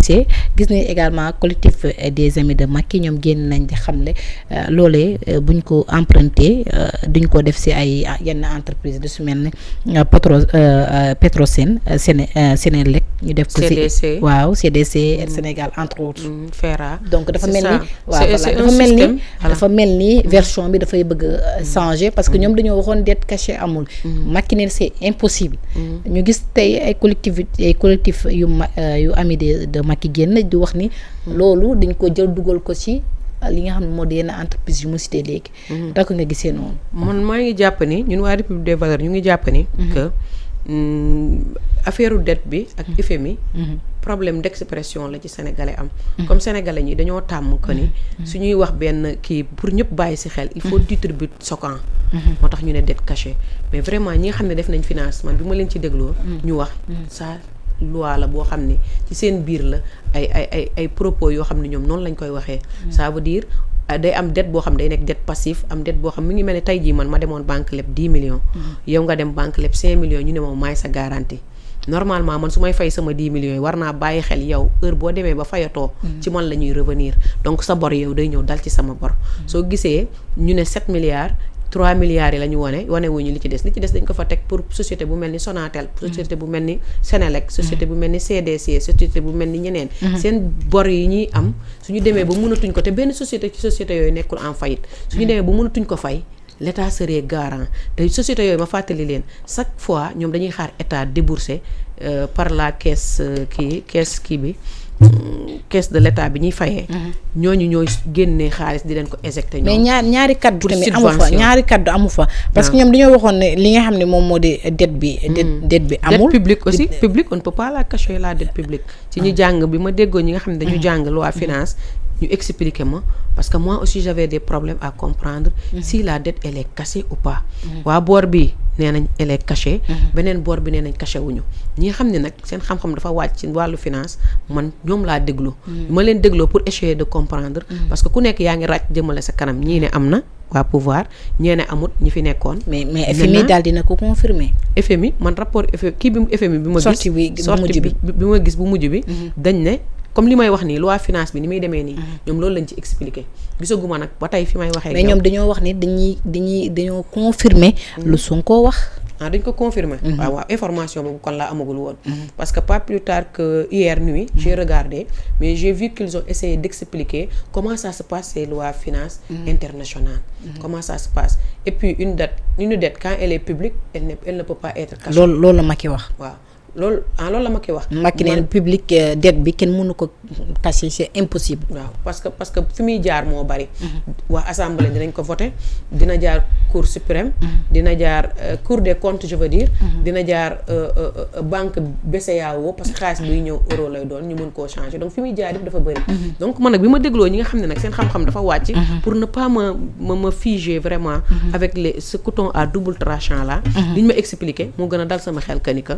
gisee gis nañ également collectif des amis de Macky ñoom génn nañ di xamle loolee buñ ko emprunté duñ ko def si ay yenn entreprise du su mel ne Petrosen Senelec ñu def ko si waaw CDC Sénégal entre autres FERA donc dafa mel ni waaw dafa mel ni version bi dafay bëgg changer parce que ñoom dañoo waxoon dette cachée amul Macky ne c'est impossible ñu gis tey ay collectif yu ami de Macky génn di wax ni loolu dañ ko jël dugal ko ci li nga xam ne moo di yenn entreprise yu mu cité léegi tak nga gisee noonu man maa ngi jàpp ni ñun waa République des valeurs ñu ngi jàpp ni que affaire u dette bi ak FMI problème d'expression la ci sénégalais am comme sénégalais ñi dañoo tàmm que ni suñuy wax benn kii pour ñëpp bàyyi ci xel il faut titre but choquant moo tax ñu ne dette cachée mais vraiment ñi nga xam ne def nañ financement bi ma leen ci dégloo ñu wax ça loi la boo xam ne ci seen biir la ay propos yoo xam ne ñoom noonu lañ koy waxee ça veut dire day am dette boo xam day nekk dette passif am dette boo xam mi ngi mel ne tey jii man ma demoon banque leb 10 millions yow nga dem banque leb 5 millions ñu ne moom maay sa garantie normalement man su may fay sama 10 millions yi war naa bàyyi xel yow heure boo demee ba fayatoo ci man la ñuy revenir donc sa bor yow day ñëw dal ci sama bor soo gisee ñu ne 7 milliards 3 milliards yi la ñu wane wuñu li ci des dañ ko fa teg pour société bu mel ni Sonatel société bu mel ni Senelec société bu mel ni CDC société bu mel ni ñeneen seen bor yi ñuy am suñu demee ba mënatuñ ko te benn société ci société yooyu nekkul en faillite suñu demee ba mënatuñ ko fay l'État serait garant te société yooyu ma fàttali leen chaque fois ñoom dañuy xaar État déboursé par la caisse bi caisse de l'État bi ñuy fayee ñooñu ñooy génnee xaalis di leen ko éjecté mais ñaari kaddu tamit amu fa parce que ñoom dañoo waxoon ne li nga xam ne moom moo di dette bi amul dette publique aussi publique on ne peut pas la cacher la dette publique ci ñu jàng bi ma déggoo ñi nga xam ne dañu jàng loi finance ñu expliquer ma parce que moi aussi j'avais des problèmes à comprendre si la dette elle est cachée ou pas waa boor bi nee nañ elle est cachée beneen boor bi nee nañ caché wuñu ñi nga xam ne nag seen xam-xam dafa wàcc ci wàllu finance man ñoom laa déglu ma leen dégloo pour essayer de comprendre parce que ku nekk yaa ngi ràcc jëmale sa kanam ñii ne am na waa pouvoir ñee ne amut ñi fi nekkoon mais FMI daal dina ko confirmer FMI man rapport FMI bi ma gis sortie bi ma gis bu mujj bi dañ ne comme li may wax nii loi finance bi ni muy demee nii ñoom loolu lañ ci expliqué gisaguma nag ba tey fi may waxee mais ñoom dañoo wax ni dañoo confirmer lu Sonko wax dañ ko confirmer waaw information boobu kon laa amagul woon parce que pas plus tard que hier nuit j'ai regardé mais j'ai vu qu'ils ont essayé d'expliquer comment ça se passe ces lois finance internationales comment ça se passe et puis une dette quand elle est publique elle ne peut pas être cachée loolu la Macky wax waaw loolu la ma koy wax. Macky neen public dette bi kenn mënu ko cacher c'est impossible. waaw parce que fi muy jaar moo bari. waa assemblée dinañ ko voter dina jaar cour suprême. dina jaar cour des comptes je veux dire. dina jaar banque BCEAO parce que xaalis buy ñëw euro lay doon ñu mën koo changer donc fi muy jaar yëpp dafa bari. donc man nag bi ma dégloo ñi nga xam ne nag seen xam-xam dafa wàcc. pour ne pas ma figer vraiment. avec ce couteau à double tranchant là. li ñu ma expliquer moo gën a dal sama xel que ni que.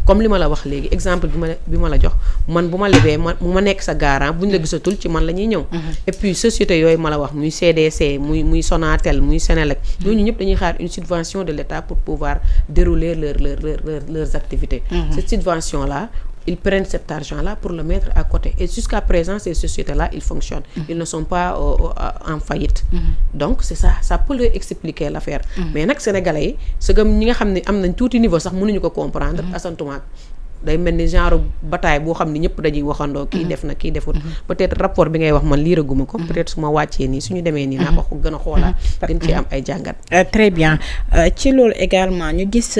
comme li ma la wax léegi exemple bi ma la jox man bu ma lebee ma nekk sa garant bu ñu la gisatul ci man la ñuy ñëw et puis société yooyu ma la wax muy CDC muy Sonatel muy Senelec ñooñu ñëpp dañuy xaar une subvention de l'État pour pouvoir dérouler leurs activités cette subvention là ils prennent cet argent-là pour le mettre à côté et jusqu'à présent ces sociétés-là ils fonctionnent ils ne sont pas en faillite donc c'est ça peut leur expliquer l'affaire mais nag sénégalais yi sëgam ñi nga xam ne am nañ tuuti niveau sax mënuñu ko comprendre asantumaak day mel ni genre bataille boo xam ne ñëpp dañuy waxandoo kii def na kii defut peut-être rapport bi ngay wax man liiraguma ko peut-être su ma wàccee nii suñu demee nii naa ko gën a xoolaat gën ci am ay jàngat très bien ci loolu également ñu gis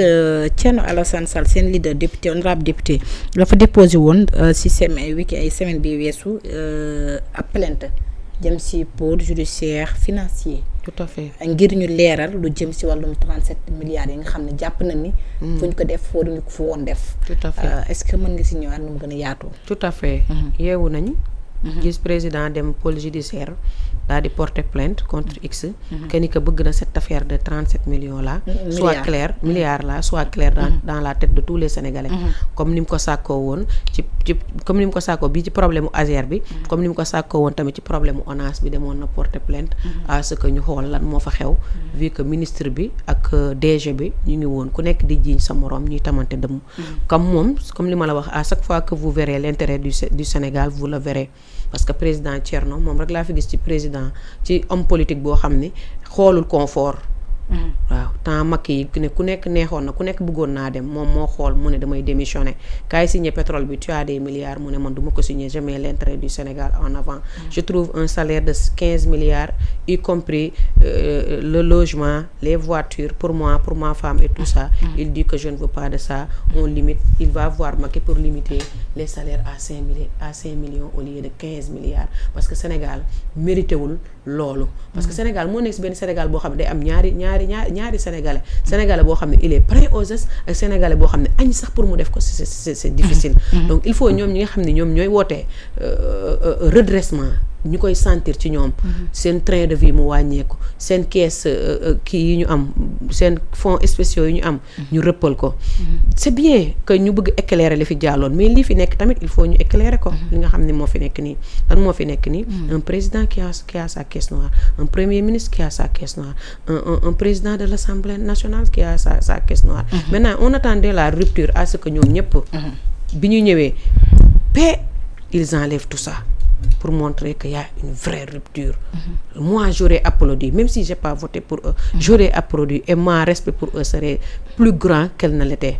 Thierno Alassane Sall seen leader député honorable député dafa déposé woon si semaine bi weesu ab plainte jëm si pôle judiciaire financier tout à fait ngir ñu leeral lu jëm si wàllum 37 milliards yi nga xam ne jàpp na ni fu ñu ko def foo duñu ko fa woon def tout à fait est-ce que mën nga si ñëwaat nu mu gën a yaatoo tout à fait yeewu nañ gis président dem pôle judiciaire daal di porter plainte contre X que ni que bëgg na cette affaire de 37 millions là soit clair milliards là soit clair dans la tête de tous les Sénégalais comme ni mu ko sàkkoo woon ci comme ni mu ko sàkkoo bii ci problème u Azer bi comme ni mu ko sàkkoo woon tamit ci problème u ONAS bi demoon na porter plainte à ce que ñu xool lan moo fa xew vu que ministre bi ak DG bi ñu ngi woon ku nekk di jiiñ sa moroom ñuy tamante dëmm comme moom comme li ma la wax à chaque fois que vous verrez l'intérêt du Sénégal vous le verrez parce que président Thierno moom rek laa fi gis ci président ci homme politique boo xam ni xoolul confort waaw temps Macky yi ku nekk neexoon na ku nekk bëggoon naa dem moom moo xool mu ne damay démissionner kaay signer pétrole bi tu as des milliards mu ne man du ma ko signer jamais l'intérêt du Sénégal en avant je trouve un salaire de 15 milliards y compris le logement les voitures pour moi pour ma femme et tout ça il dit que je ne veux pas de ça on limite il va voir Macky pour limiter les salaires à 5 millions au lieu de 15 milliards parce que Sénégal mérité wul loolu parce que Sénégal moo nekk si benn Sénégal boo xam ne day am ñaari sénégalais boo xam ne il est prêt aux gestes ak sénégalais boo xam ne añ sax pour mu def ko c'est difficile donc il faut ñoom ñi nga xam ne ñoom ñooy wootee redressement ñu koy sentir ci ñoom seen train de vie mu wàññeeku seen caisse kii yi ñu am seen fonds spéciaux yi ñu am ñu rëppal ko c'est bien que ñu bëgg éclairer li fi jàlloon mais lii fi nekk tamit il faut ñu éclairer ko li nga xam ne moo fi nekk nii lan moo fi nekk nii un président qui a sa caisse noire un premier ministre qui a sa caisse noire un président de l'Assemblée nationale qui a sa caisse noire maintenant on attendait la rupture à ce que ñoom ñëpp bi ñu ñëwee ils enlèvent tout ça pour montrer qu'il y a une vraie rupture. Moi, j'aurais applaudi, même si je n'ai pas voté pour eux, j'aurais applaudi et mon respect pour eux serait plus grand qu'elle ne l'était.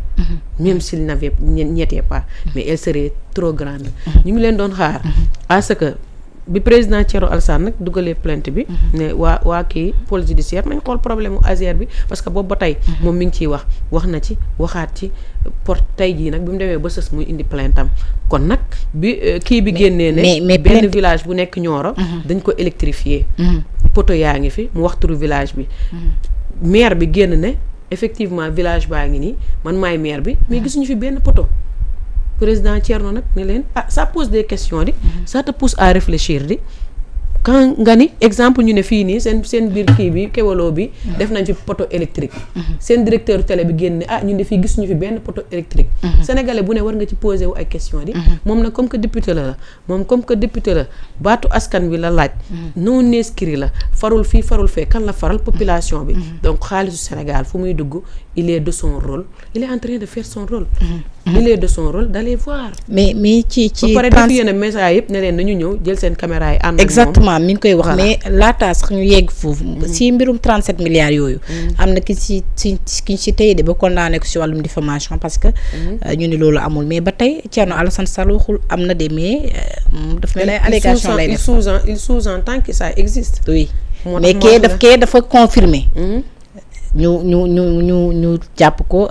Même s'ils n'y étaient pas. Mais elle serait trop grande. Nous me l'avons dit à ce que bi président Thierno Alassane nag dugalee plainte bi ne waa kii pôle judiciaire nañ xool problème mu Azer bi parce que boobu ba tey moom mi ngi ciy wax na ci waxaat ci porte tey jii nag bi mu demee ba sës muy indi plainte am kon nag bi kii bi génnee ne benn village bu nekk Nioro dañ ko électrifier poto yaa ngi fi mu wax turu village bi maire bi génn ne effectivement village baa ngi nii man maay maire bi mais gisuñu fi benn poto président Thierno nag ne leen ça pose des questions di ça te pousse à réfléchir di quand nga ni exemple ñu ne fii nii seen biir kii bi Kewaloo bi def nañ fi poteau électrique seen directeur télé bi génn ne ñun de fii gisuñu fi benn poteau électrique sénégalais bu ne war nga ci posé wu ay questions di moom nag comme que député la baatu askan bi la laaj non inscrit la farul fii farul fee kan la faral population bi donc xaalisu Sénégal fu muy dugg il est de son rôle il est en train de faire son rôle il est de son rôle d'aller voir mais ci ba pare def yenn message yëpp ne leen nañu ñëw jël seen caméra yi ànd exactement mi ngi koy wax mais laataa sax ñu yegg foofu si mbirum 37 milliards yooyu am na ki ci tey de ba condamné ko si wàllum diffamation parce que ñu ni loolu amul mais ba tey Thierno Alassane Sall waxul am na de mais daf mel ay allégation lay def il sous-entend que ça existe oui mais kee dafa confirmer ñu jàpp ko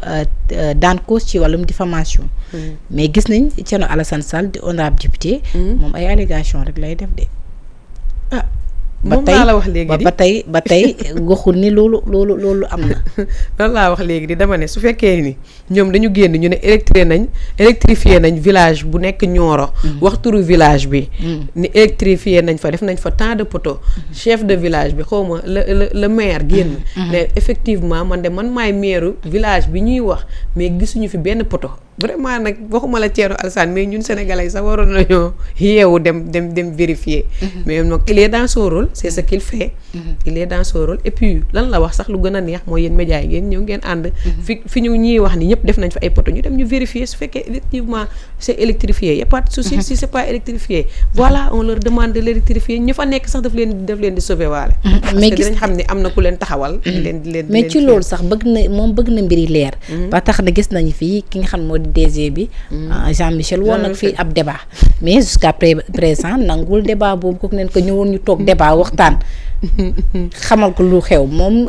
daan ko ci wàllum diffamation mais gis nañ Thierno Alassane Sall di honorable député moom ay allégation rek lay def de moom laa la wax léegi di ba tey waxul ni loolu am na loolu laa wax léegi di dama ne su fekkee ni ñoom dañu génn ñu ne électrifié nañ village bu nekk Nioro wax turu village bi ni électrifié nañ fa def nañ fa tant de poteaux chef de village bi xawma le maire génn ne effectivement man maay maire village bi ñuy wax mais gisuñu fi benn poteau vraiment nag waxuma la Thierno Alassane mais ñun sénégalais sax waroon nañoo yeewu dem vérifier mais donc il est dans son rôle c'est ce qu'il fait il est dans son rôle et puis lan la wax sax lu gën a neex mooy yéen médias yi ngeen ñëw ngeen ànd fi ñu ñuy wax ni ñëpp def nañ fa ay poto ñu dem ñu vérifier su fekkee effectivement c'est électrifié y a pas de souci si c'est pas électrifié voilà on leur demande de l'électrifier ñu fa nekk sax daf leen di sauver waale parce que dinañ xam ne am na ku leen taxawal leen mais ci loolu sax bëgg na mbiri leer ba tax na gis nañu fii ki nga xam moo di DG bi Jean-Michel woon nag fii ab débat mais jusqu'à présent nangul débat boobu kooku neen ko ñëwoon ñu toog débat waxtaan xamal ko lu xew moom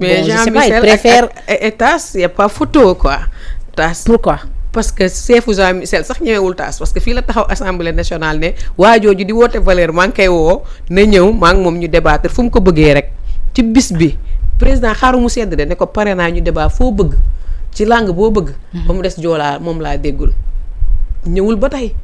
mais Jean-Michel préfère et tas y a pas photo quoi tas pourquoi parce que chefu Jean-Michel sax ñëwewul tas parce que fii la taxaw assemblée nationale ne waajooju di woote valeur maa ngi koy woo na ñëw maa ngi moom ñu débattre fu mu ko bëggee rek ci bis bi président xaaru mu sedd de ne ko pare naa ñu débat foo bëgg ci langue boo bëgg ba mu des joolaa moom laa déggul ñëwul ba tey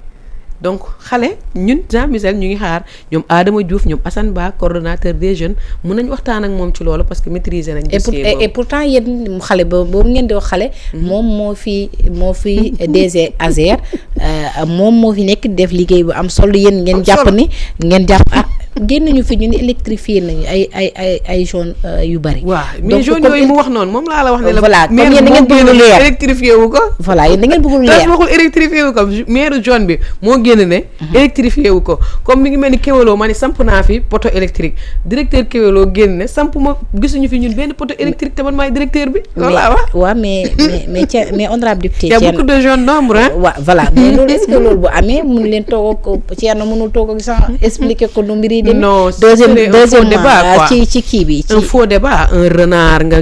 donc xale ñun Jean Michel ñu ngi xaar ñoom Adama Diouf ñoom Assane Ba coordonnateur des jeunes mun nañ waxtaan ak moom ci loolu parce que maîtriser nañ dossier boobu. Et pourtant yéen xale boobu ngeen di wax xale. moom moo fi DG Azer moom moo fi nekk def liggéey bu am solo yéen ngeen jàpp ni ngeen jàpp génn ñu fi ñu ni électrifié nañu ay zone yu bari. waaw mais zone yooyu mu wax noonu moom laa la wax ne la. voilà comme yéen da ngeen bëgg lu leer électrifié wu ko. voilà yéen da ngeen bëgg lu leer waxul électrifié wu ko maire zone bi moo génn ne. électrifié wu ko comme mi ngi mel ni Kewelo ma ni samp naa fi poteau électrique directeur Kewelo génn ne samp ma gisuñu fi ñun benn poteau électrique te man maay directeur bi. loolu laa wax waaw mais honorable député. y a beaucoup de jeunes d'ombre hein. waaw voilà mais loolu est-ce que loolu bu amee mun leen toog ak Thierno mënul toog ak sans expliquer ko nu mbiri non deuxième débat quoi ci kii bi un faux débat un renard nga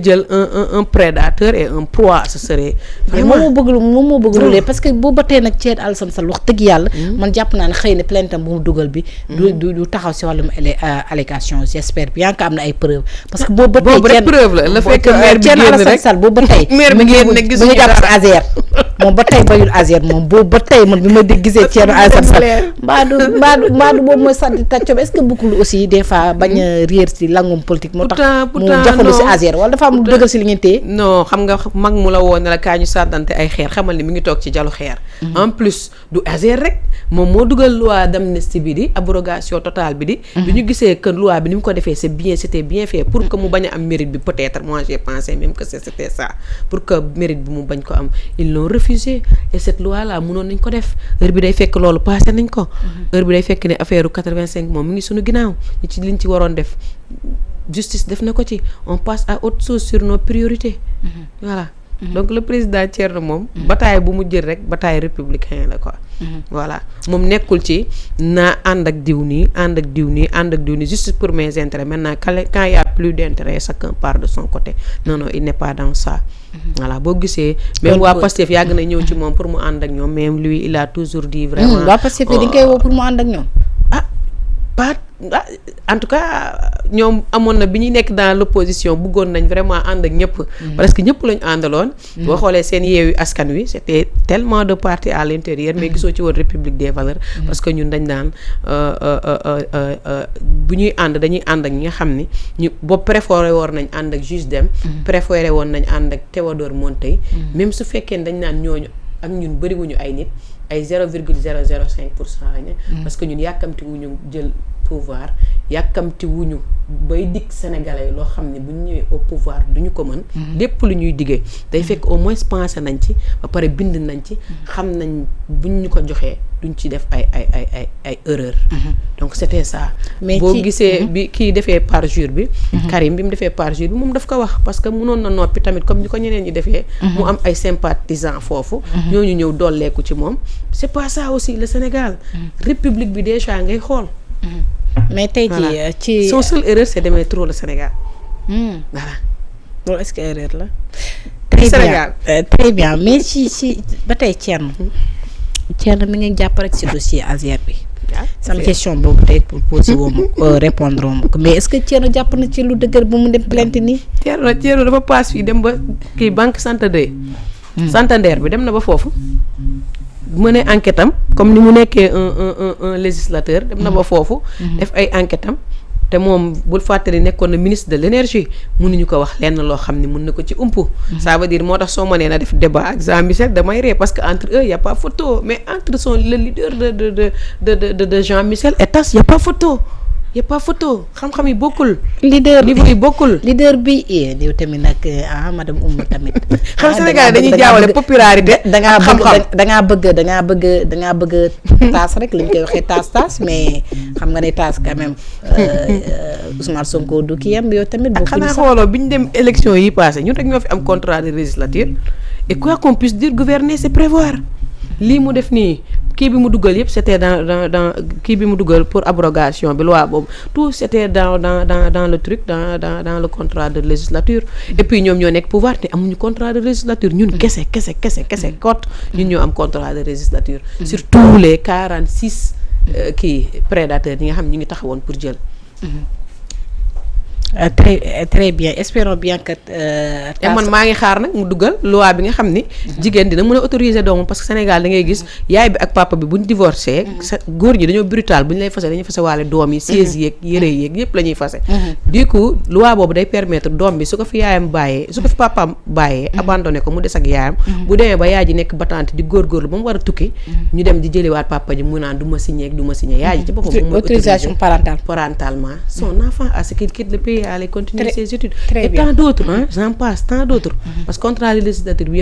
jël un prédateur et un proie ce serait moom moo bëgg lu lee parce que boo ba tey nag Thierno Alassane Sall wax dëgg yàlla man jàpp naa ne xëy na plainte am bu mu dugal bi du taxaw si wàllum allégation j'espère bien que am na ay preuve parce que boobu ba tey rek preuve la fekk maire bi Thierno Alassane Sall boobu ba tey maire bi génn nag gisuñu jàpp si Azer moom ba tey bayul Azer moom boobu ba tey man bi ma gisee Thierno Alassane Sall mbaadu boobu mooy sant tàcco est-ce que bukkul aussi des fois bañ a réer si langum politique moo tax mu jafandu si Azer wala dafa am lu dëggal si li ngeen téye non xam nga mag mu la woon ne la kaa ñu sàddante ay xeer xamal ni mi ngi toog ci jalu xeer en plus du Azer rek moom moo dugal loi d'amnistie bi di abrogation totale bi di ñu gisee que loi bi ni mu ko defee c'était bien fait pour que mu bañ a am mérite bi peut-être moi j'ai pensé même que c'était ça pour que mérite bi mu bañ ko am ils l'ont refusé et cette loi là mënoon nañ ko def heure bi day fekk loolu passé nañ ko heure bi day fekk ne affaire 85 moom mi ngi suñu ginnaaw ñi ci liñ ci waroon def justice def na ko ci on passe à autre chose sur nos priorités voilà donc le président Thierno moom bataille bu mu jël rek bataille républicain la quoi voilà moom nekkul ci naa ànd ak diw nii juste pour mes intérêts maintenant quand il y a plus d'intérêt chacun part de son côté non il n'est pas dans ça voilà boo gisee même waa Pastef yàgg na ñëw ci moom pour mu ànd ak ñoom même lui il a toujours dit vraiment waa Pastef yi dañ koy woo pour mu ànd ak ñoom pas en tout cas ñoom amoon na bi ñuy nekk dans l'opposition bëggoon nañ vraiment ànd ak ñëpp parce que ñëpp lañu àndaloon boo xoolee seen Yewwi Askan Wi c'était tellement de partis à l'intérieur mais gisoo ci woon République des valeurs parce que ñun dañ daan bu ñuy ànd dañuy ànd ak ñi nga xam ni ñu boobu préféré woon nañ ànd ak Juge Dème préféré woon nañ ànd ak Théodore Monteil même su fekkee dañ naan ñooñu ak ñun bëriwuñu ay nit ay 0,005% lañu parce que ñun yàkkamti wuñu jël pouvoir yàkkamti wuñu bay dig sénégalais loo xam ne bu ñu ñëwee au pouvoir duñu ko mën lépp lu ñuy diggee day fekk au moins pensé nañ ci ba pare bind nañ ci xam nañ buñ ñu ko joxee duñ ci def ay erreur donc c'était ça boo gisee bi kii defee parjure bi Karim bi mu defee parjure bi moom daf ko wax parce que mënoon na noppi tamit comme ni ko ñeneen ñi defee mu am ay sympathisants foofu ñooñu ñëw dolleeku ci moom c'est pas ça aussi le Sénégal république bi déjà ngay xool mais tey ci son seule erreur c'est d'aimer trop le Sénégal voilà loolu est-ce que erreur la très bien mais ci ba tey Thierno mi ngi jàpp rek ci dossier Azer bi sama question boobu tey pour poser woo ma répondre woo ma ko mais est-ce que Thierno jàpp na ci lu dëgër bu mu dem plainte nii Thierno dafa paas fii dem ba kii banque Santander bi dem na ba foofu mëne enquête am comme ni mu nekkee un législateur dem na ba foofu def ay enquête am te moom bul fàttali nekkoon na ministre de l'énergie mënuñu ko wax lenn loo xam ne mën na ko ci umpu ça veut dire moo tax soo mënee na def débat ak Jean Michel damay ree parce que entre eux y a pas photo mais entre le leader de Jean Michel et Tas y a pas photo xam-xam yi bokkul. niveau yi bokkul. leader bi yow tamit nag madame Oumou tamit. xam Sénégal dañuy jaawale popularité. dangaa bëgg taas rek lañ koy waxee taas mais xam nga ne taas quand même Ousmane Sonko du kii am yow tamit. ak xanaa xooloo bi ñu dem élection yi passé ñun rek ñoo fi am contrat de législature et quoi qu'on puisse dire gouverner c'est prévoir lii mu def nii. kii bi mu dugal yëpp c'était dans kii bi mu dugal pour abrogation bi loi boobu tout c'était dans le truc dans le contrat de législature et puis ñoom ñoo nekk pouvoir te amuñu contrat de législature ñun kese kot ñun ñoo am contrat de législature sur tous les 46 kii prédateurs yi nga xam ñu ngi taxawoon pour jël Très bien, espérons bien que. Et man maa ngi xaar nag mu dugal loi bi nga xam ni. jigéen dina mën a autoriser doomam parce que Sénégal da ngay gis yaay bi ak papa bi buñ divorcé. góor ñi dañoo brutal buñ lay fase dañuy fase waale doom yi. siège yeeg yére yeeg yëpp la ñuy fase. du coup loi boobu day permettre doom bi su ko fi yaayam bàyyee su ko fi papaam bàyyee. abandonné ko mu des ak yaayam. bu demee ba yaay ji nekk battante di góorgóorlu ba mu war a tukki. ñu dem di jëliwaat papa ji mu naan du ma signé ak du ma signé yaay ji ci boppam. moom mooy autorisation parentalement son enfant à ce qu'il quitte le pays aller continuer ses études. Très et bien. tant d'autres, hein, j'en passe, tant d'autres. Parce que contrat législatif